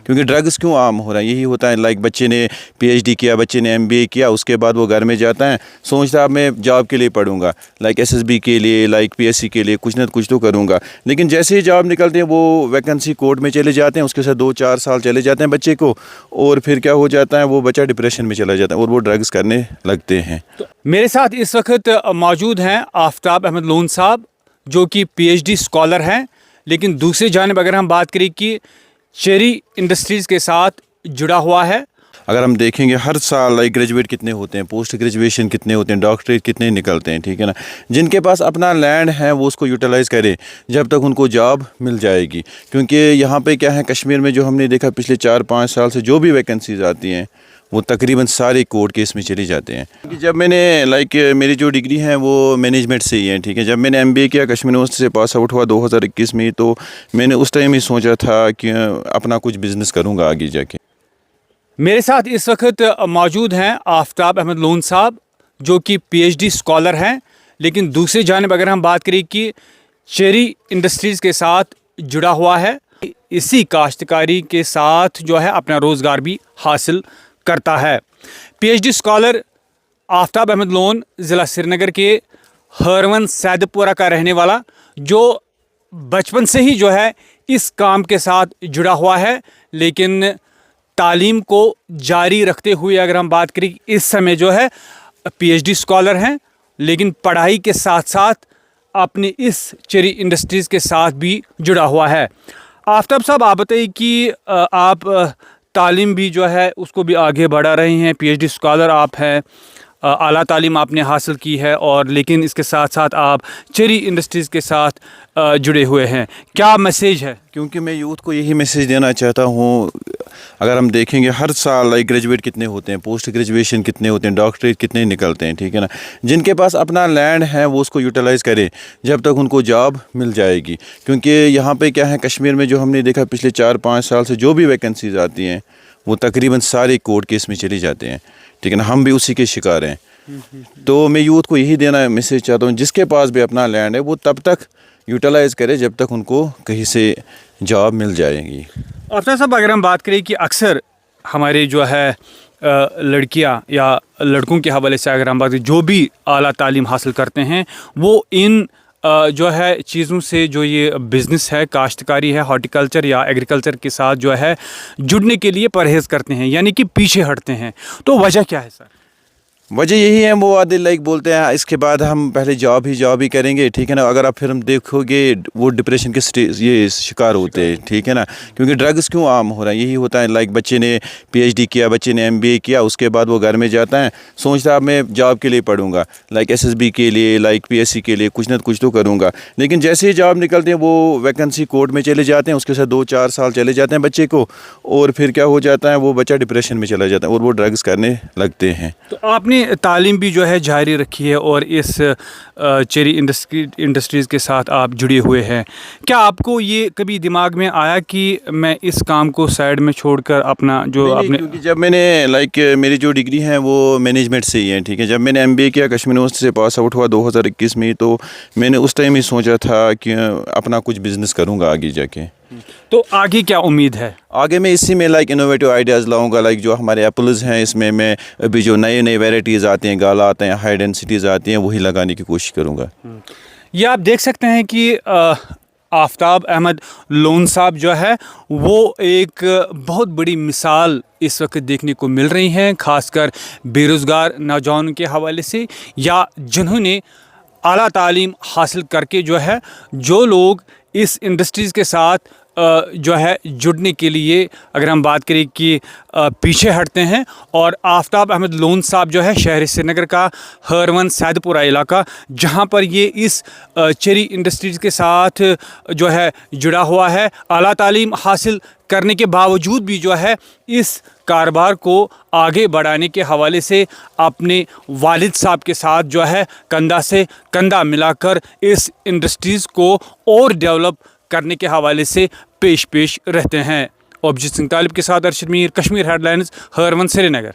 کیونکہ ڈرگس کیوں عام ہو رہا ہے؟ یہی ہوتا ہے لائک بچے نے PhD کیا، بچے نے MBA کیا، اس کے بعد وہ گھر میں جاتا ہے، سوچتا ہے اب میں جاب کے لیے پڑھوں گا، لائک SSB کے لیے، لائک PSC کے لیے کچھ نہ کچھ تو کروں گا، لیکن جیسے ہی جاب نکلتے ہیں وہ ویکنسی کورٹ میں چلے جاتے ہیں، اس کے ساتھ 2-4 سال چلے جاتے ہیں بچے کو، اور پھر کیا ہو جاتا ہے، وہ بچہ ڈپریشن میں چلا جاتا ہے اور وہ ڈرگس کرنے لگتے ہیں۔ میرے ساتھ اس وقت موجود ہیں آفتاب احمد لون صاحب، جو کہ PhD اسکالر ہیں، لیکن دوسری جانب اگر ہم بات کریں کہ چیری انڈسٹریز کے ساتھ جڑا ہوا ہے۔ اگر ہم دیکھیں گے ہر سال لائک گریجویٹ کتنے ہوتے ہیں، پوسٹ گریجویشن کتنے ہوتے ہیں، ڈاکٹریٹ کتنے نکلتے ہیں، ٹھیک ہے نا۔ جن کے پاس اپنا لینڈ ہے وہ اس کو یوٹیلائز کرے جب تک ان کو جاب مل جائے گی، کیونکہ یہاں پہ کیا ہے کشمیر میں جو ہم نے دیکھا پچھلے 4-5 سال سے جو بھی ویکنسیز آتی ہیں وہ تقریباً سارے کورٹ کیس میں چلی جاتے ہیں۔ جب میں نے لائک میری جو ڈگری ہے وہ مینجمنٹ سے ہی ہے، ٹھیک ہے، جب میں نے MBA کیا کشمیر یونیورسٹی سے پاس آؤٹ ہوا 2021 میں، تو میں نے اس ٹائم ہی سوچا تھا کہ اپنا کچھ بزنس کروں گا آگے جا کے۔ میرے ساتھ اس وقت موجود ہیں آفتاب احمد لون صاحب، جو کہ PhD اسکالر ہیں، لیکن دوسری جانب اگر ہم بات کریں کہ چیری انڈسٹریز کے ساتھ جڑا ہوا ہے، اسی کاشتکاری کے ساتھ جو ہے اپنا روزگار بھی حاصل کرتا ہے۔ PhD اسکالر آفتاب احمد لون ضلع سری نگر کے ہرون سید پورہ کا رہنے والا، جو بچپن سے ہی جو ہے اس کام کے ساتھ جڑا ہوا ہے، لیکن تعلیم کو جاری رکھتے ہوئے اگر ہم بات کریں اس سمے جو ہے PhD اسکالر ہیں، لیکن پڑھائی کے ساتھ ساتھ اپنی اس چیری انڈسٹریز کے ساتھ بھی جڑا ہوا ہے۔ آفتاب صاحب، آپ بتائیے کہ آپ تعلیم بھی جو ہے اس کو بھی آگے بڑھا رہے ہیں، PhD اسکالر آپ ہیں، اعلیٰ تعلیم آپ نے حاصل کی ہے، اور لیکن اس کے ساتھ ساتھ آپ چیری انڈسٹریز کے ساتھ جڑے ہوئے ہیں، کیا میسیج ہے؟ کیونکہ میں یوتھ کو یہی میسیج دینا چاہتا ہوں، اگر ہم دیکھیں گے ہر سال لائک گریجویٹ کتنے ہوتے ہیں، پوسٹ گریجویشن کتنے ہوتے ہیں، ڈاکٹریٹ کتنے نکلتے ہیں، ٹھیک ہے نا۔ جن کے پاس اپنا لینڈ ہے وہ اس کو یوٹیلائز کرے جب تک ان کو جاب مل جائے گی، کیونکہ یہاں پہ کیا ہے کشمیر میں جو ہم نے دیکھا پچھلے 4-5 سال سے جو بھی ویکنسیز آتی ہیں وہ تقریباً سارے کورٹ کیس میں چلی جاتے ہیں، ٹھیک ہے نا، ہم بھی اسی کے شکار ہیں۔ تو میں یوتھ کو یہی دینا میسیج چاہتا ہوں، جس کے پاس بھی اپنا لینڈ ہے وہ تب تک یوٹیلائز کرے جب تک ان کو کہیں سے جاب مل جائے گی۔ آفتاب صاحب، اگر ہم بات کریں کہ اکثر ہمارے جو ہے لڑکیاں یا لڑکوں کے حوالے سے اگر ہم بات کریں، جو بھی اعلیٰ تعلیم حاصل کرتے ہیں وہ ان جو ہے چیزوں سے، جو یہ بزنس ہے، کاشتکاری ہے، ہارٹیکلچر یا ایگریکلچر کے ساتھ جو ہے جڑنے کے لیے پرہیز کرتے ہیں، یعنی کہ پیچھے ہٹتے ہیں، تو وجہ کیا ہے سر؟ وجہ یہی ہے، وہ آدھے لائک بولتے ہیں اس کے بعد ہم پہلے جاب ہی کریں گے، ٹھیک ہے نا۔ اگر آپ پھر ہم دیکھو گے وہ ڈپریشن کے یہ شکار ہوتے ہیں، ٹھیک ہے نا، کیونکہ ڈرگس کیوں عام ہو رہا ہے؟ یہی ہوتا ہے لائک بچے نے PhD کیا، بچے نے MBA کیا، اس کے بعد وہ گھر میں جاتا ہے، سوچتا ہے اب میں جاب کے لیے پڑھوں گا، لائک SSB کے لیے، لائک PSC کے لیے کچھ نہ کچھ تو کروں گا، لیکن جیسے ہی جاب نکلتے ہیں وہ ویکنسی کورٹ میں چلے جاتے ہیں، اس کے ساتھ 2-4 سال چلے جاتے ہیں بچے کو، اور پھر کیا ہو جاتا ہے، وہ بچہ ڈپریشن میں چلا جاتا ہے اور وہ ڈرگس کرنے لگتے ہیں۔ تو آپ نے تعلیم بھی جو ہے جاری رکھی ہے اور اس چیری انڈسٹریز کے ساتھ آپ جڑے ہوئے ہیں، کیا آپ کو یہ کبھی دماغ میں آیا کہ میں اس کام کو سائڈ میں چھوڑ کر اپنا جو اپنے؟ کیونکہ جب میں نے لائک میری جو ڈگری ہے وہ مینجمنٹ سے ہی ہے، ٹھیک ہے، جب میں نے MBA کیا کشمیر یونیورسٹی سے پاس آؤٹ ہوا 2021 میں، تو میں نے اس ٹائم ہی سوچا تھا کہ اپنا کچھ بزنس کروں گا آگے جا کے۔ تو آگے کیا امید ہے؟ آگے میں اسی میں لائک انوویٹیو آئیڈیاز لاؤں گا، لائک جو ہمارے ایپلز ہیں اس میں ابھی جو نئے ویرائٹیز آتے ہیں، گالا آتے ہیں، ہائی ڈینسٹیز آتی ہیں، وہی لگانے کی کوشش کروں گا۔ یہ آپ دیکھ سکتے ہیں کہ آفتاب احمد لون صاحب جو ہے وہ ایک بہت بڑی مثال اس وقت دیکھنے کو مل رہی ہیں، خاص کر بے روزگار نوجوانوں کے حوالے سے، یا جنہوں نے اعلیٰ تعلیم حاصل کر کے جو ہے، جو لوگ اس انڈسٹریز کے ساتھ جو ہے جڑنے کے لیے اگر ہم بات کریں کہ پیچھے ہٹتے ہیں، اور آفتاب احمد لون صاحب جو ہے شہر سری نگر کا ہرون سید پورہ علاقہ، جہاں پر یہ اس چیری انڈسٹریز کے ساتھ جو ہے جڑا ہوا ہے، اعلیٰ تعلیم حاصل کرنے کے باوجود بھی جو ہے اس کاروبار کو آگے بڑھانے کے حوالے سے اپنے والد صاحب کے ساتھ جو ہے کندھا سے کندھا ملا کر اس انڈسٹریز کو اور ڈیولپ کرنے کے حوالے سے پیش رہتے ہیں۔ ابجیت سنگھ طالب کے ساتھ ارشد میر، کشمیر ہیڈ لائنز، ہرون سری نگر۔